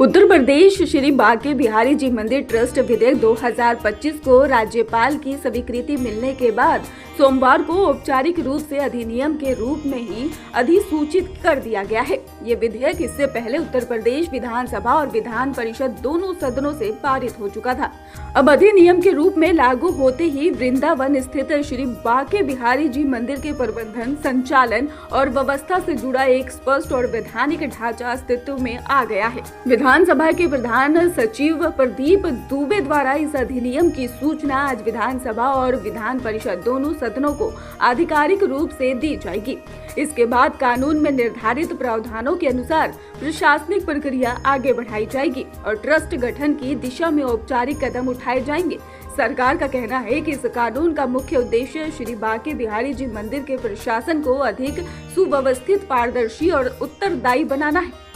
उत्तर प्रदेश श्री बांके बिहारी जी मंदिर ट्रस्ट विधेयक 2025 को राज्यपाल की स्वीकृति मिलने के बाद सोमवार को औपचारिक रूप से अधिनियम के रूप में ही अधिसूचित कर दिया गया है। ये विधेयक इससे पहले उत्तर प्रदेश विधानसभा और विधान परिषद दोनों सदनों से पारित हो चुका था। अब अधिनियम के रूप में लागू होते ही वृंदावन स्थित श्री बांके बिहारी जी मंदिर के प्रबंधन, संचालन और व्यवस्था से जुड़ा एक स्पष्ट और वैधानिक ढांचा अस्तित्व में आ गया है। विधानसभा के प्रधान सचिव प्रदीप दुबे द्वारा इस अधिनियम की सूचना आज विधानसभा और विधान परिषद दोनों सदनों को आधिकारिक रूप से दी जाएगी। इसके बाद कानून में निर्धारित प्रावधानों के अनुसार प्रशासनिक प्रक्रिया आगे बढ़ाई जाएगी और ट्रस्ट गठन की दिशा में औपचारिक कदम उठाए जाएंगे। सरकार का कहना है कि इस कानून का मुख्य उद्देश्य श्री बांके बिहारी जी मंदिर के प्रशासन को अधिक सुव्यवस्थित, पारदर्शी और उत्तरदायी बनाना है।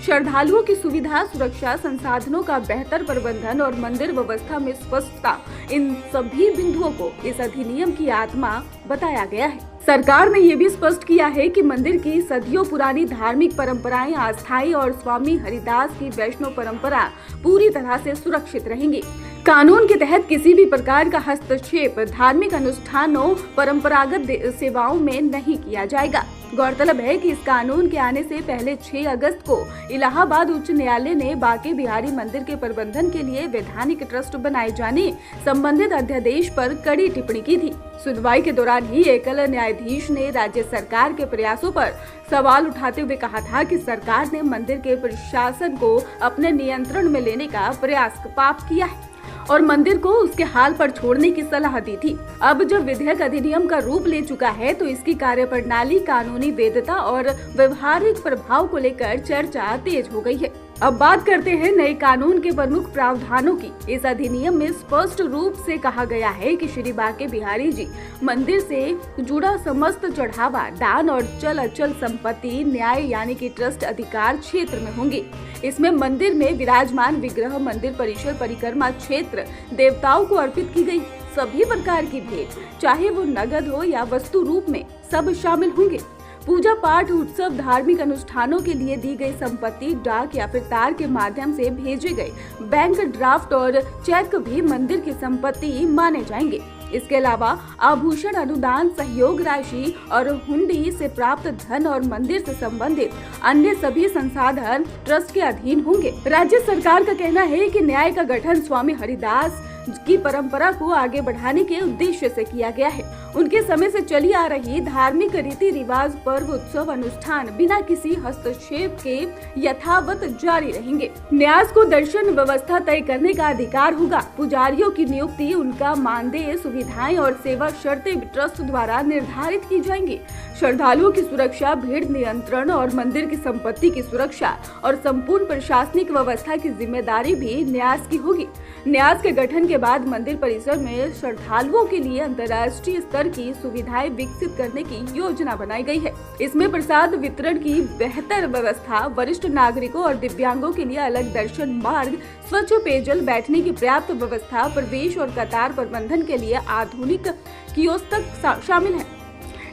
श्रद्धालुओं की सुविधा, सुरक्षा, संसाधनों का बेहतर प्रबंधन और मंदिर व्यवस्था में स्पष्टता, इन सभी बिंदुओं को इस अधिनियम की आत्मा बताया गया है। सरकार ने ये भी स्पष्ट किया है कि मंदिर की सदियों पुरानी धार्मिक परंपराएं, आस्थाएं और स्वामी हरिदास की वैष्णव परंपरा पूरी तरह से सुरक्षित रहेंगी। कानून के तहत किसी भी प्रकार का हस्तक्षेप धार्मिक अनुष्ठानों, परंपरागत सेवाओं में नहीं किया जाएगा। गौरतलब है कि इस कानून के आने से पहले 6 अगस्त को इलाहाबाद उच्च न्यायालय ने बांके बिहारी मंदिर के प्रबंधन के लिए वैधानिक ट्रस्ट बनाए जाने संबंधित अध्यादेश पर कड़ी टिप्पणी की थी। सुनवाई के दौरान ही एकल न्यायाधीश ने राज्य सरकार के प्रयासों पर सवाल उठाते हुए कहा था कि सरकार ने मंदिर के प्रशासन को अपने नियंत्रण में लेने का प्रयास पाप किया है और मंदिर को उसके हाल पर छोड़ने की सलाह दी थी। अब जब विधेयक अधिनियम का रूप ले चुका है तो इसकी कार्यप्रणाली, कानूनी वैधता और व्यवहारिक प्रभाव को लेकर चर्चा तेज हो गई है। अब बात करते हैं नए कानून के प्रमुख प्रावधानों की। इस अधिनियम में स्पष्ट रूप से कहा गया है कि श्री बांके बिहारी जी मंदिर से जुड़ा समस्त चढ़ावा, दान और चल अचल संपत्ति न्याय यानी कि ट्रस्ट अधिकार क्षेत्र में होंगी। इसमें मंदिर में विराजमान विग्रह, मंदिर परिसर, परिक्रमा क्षेत्र, देवताओं को अर्पित की गई सभी प्रकार की भेंट, चाहे वो नगद हो या वस्तु रूप में, सब शामिल होंगे। पूजा पाठ, उत्सव, धार्मिक अनुष्ठानों के लिए दी गई संपत्ति, डाक या फिर तार के माध्यम से भेजे गए बैंक ड्राफ्ट और चेक भी मंदिर की संपत्ति माने जाएंगे। इसके अलावा आभूषण, अनुदान, सहयोग राशि और हुंडी से प्राप्त धन और मंदिर से संबंधित अन्य सभी संसाधन ट्रस्ट के अधीन होंगे। राज्य सरकार का कहना है कि न्याय का गठन स्वामी हरिदास की परंपरा को आगे बढ़ाने के उद्देश्य से किया गया है। उनके समय से चली आ रही धार्मिक रीति रिवाज, पर्व, उत्सव, अनुष्ठान बिना किसी हस्तक्षेप के यथावत जारी रहेंगे। न्यास को दर्शन व्यवस्था तय करने का अधिकार होगा। पुजारियों की नियुक्ति, उनका मानदेय, सुविधाएं और सेवा शर्तें ट्रस्ट द्वारा निर्धारित की जाएंगी। श्रद्धालुओं की सुरक्षा, भीड़ नियंत्रण और मंदिर की संपत्ति की सुरक्षा और संपूर्ण प्रशासनिक व्यवस्था की जिम्मेदारी भी न्यास की होगी। न्यास के गठन के बाद मंदिर परिसर में श्रद्धालुओं के लिए अंतर्राष्ट्रीय स्तर की सुविधाएं विकसित करने की योजना बनाई गई है। इसमें प्रसाद वितरण की बेहतर व्यवस्था, वरिष्ठ नागरिकों और दिव्यांगों के लिए अलग दर्शन मार्ग, स्वच्छ पेयजल, बैठने की पर्याप्त व्यवस्था, प्रवेश और कतार प्रबंधन के लिए आधुनिक कियोस्क शामिल है।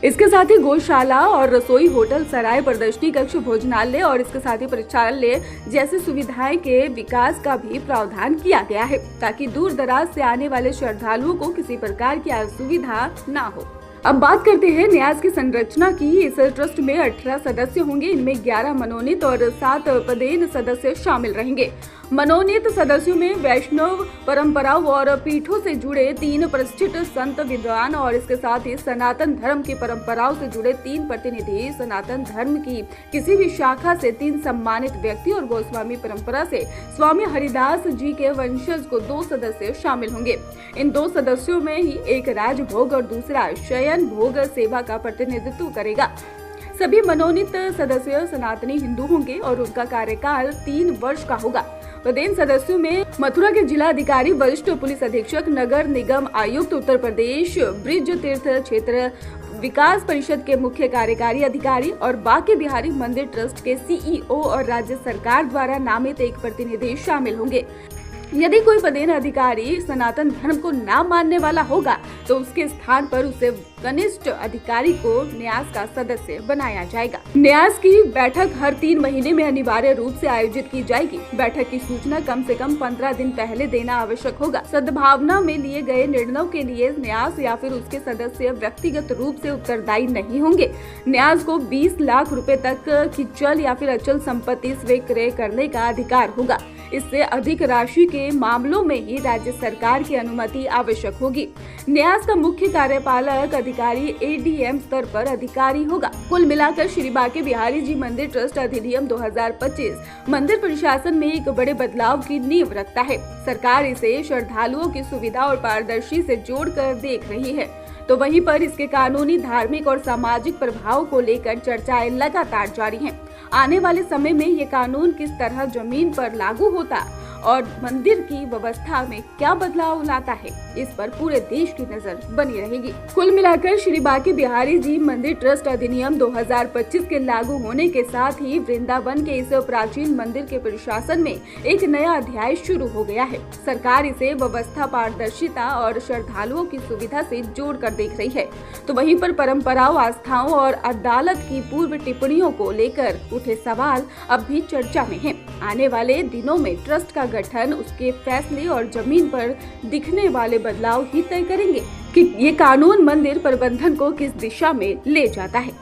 इसके साथ ही गौशाला और रसोई, होटल, सराय, प्रदर्शनी कक्ष, भोजनालय और इसके साथ ही परीक्षालय जैसी सुविधाएं के विकास का भी प्रावधान किया गया है ताकि दूर दराज से आने वाले श्रद्धालुओं को किसी प्रकार की असुविधा ना हो। अब बात करते हैं न्यास की संरचना की। इस ट्रस्ट में 18 सदस्य होंगे। इनमें 11 मनोनीत और 7 पदेन सदस्य शामिल रहेंगे। मनोनीत सदस्यों में वैष्णव परंपराओं और पीठों से जुड़े 3 प्रतिष्ठित संत विद्वान और इसके साथ ही सनातन धर्म की परंपराओं से जुड़े 3 प्रतिनिधि, सनातन धर्म की किसी भी शाखा से 3 सम्मानित व्यक्ति और गोस्वामी परंपरा से स्वामी हरिदास जी के वंशज को 2 सदस्य शामिल होंगे। इन 2 सदस्यों में ही एक राजभोग और दूसरा शयन भोग सेवा का प्रतिनिधित्व करेगा। सभी मनोनीत सदस्य सनातनी हिंदू होंगे और उनका कार्यकाल 3 वर्ष का होगा। पदेन सदस्यों में मथुरा के जिला अधिकारी, वरिष्ठ पुलिस अधीक्षक, नगर निगम आयुक्त, उत्तर प्रदेश ब्रिज तीर्थ क्षेत्र विकास परिषद के मुख्य कार्यकारी अधिकारी और बांके बिहारी मंदिर ट्रस्ट के सीईओ और राज्य सरकार द्वारा नामित एक प्रतिनिधि शामिल होंगे। यदि कोई पदाधिकारी सनातन धर्म को ना मानने वाला होगा तो उसके स्थान पर उसे कनिष्ठ अधिकारी को न्यास का सदस्य बनाया जाएगा। न्यास की बैठक हर 3 महीने में अनिवार्य रूप से आयोजित की जाएगी। बैठक की सूचना कम से कम 15 दिन पहले देना आवश्यक होगा। सद्भावना में लिए गए निर्णयों के लिए न्यास या फिर उसके सदस्य व्यक्तिगत रूप से उत्तरदायी नहीं होंगे। न्यास को 20 लाख रुपए तक की चल या फिर अचल संपत्ति स्वीकृत करने का अधिकार होगा। इससे अधिक राशि के मामलों में ही राज्य सरकार की अनुमति आवश्यक होगी। न्यास का मुख्य कार्यपालक अधिकारी एडीएम स्तर पर अधिकारी होगा। कुल मिलाकर श्री बांके बिहारी जी मंदिर ट्रस्ट अधिनियम 2025 मंदिर प्रशासन में एक बड़े बदलाव की नींव रखता है। सरकार इसे श्रद्धालुओं की सुविधा और पारदर्शी से जोड़कर देख रही है, तो वहीं पर इसके कानूनी, धार्मिक और सामाजिक प्रभाव को लेकर चर्चाएं लगातार जारी हैं। आने वाले समय में ये कानून किस तरह जमीन पर लागू होता और मंदिर की व्यवस्था में क्या बदलाव लाता है, इस पर पूरे देश की नजर बनी रहेगी। कुल मिलाकर श्री बांके बिहारी जी मंदिर ट्रस्ट अधिनियम 2025 के लागू होने के साथ ही वृंदावन के इस प्राचीन मंदिर के प्रशासन में एक नया अध्याय शुरू हो गया है। सरकार इसे व्यवस्था, पारदर्शिता और श्रद्धालुओं की सुविधा से जोड़कर देख रही है, तो वहीं पर परंपराओं, आस्थाओं और अदालत की पूर्व टिप्पणियों को लेकर उठे सवाल अब भी चर्चा में हैं। आने वाले दिनों में ट्रस्ट का गठन, उसके फैसले और जमीन पर दिखने वाले बदलाव ही तय करेंगे कि ये कानून मंदिर प्रबंधन को किस दिशा में ले जाता है।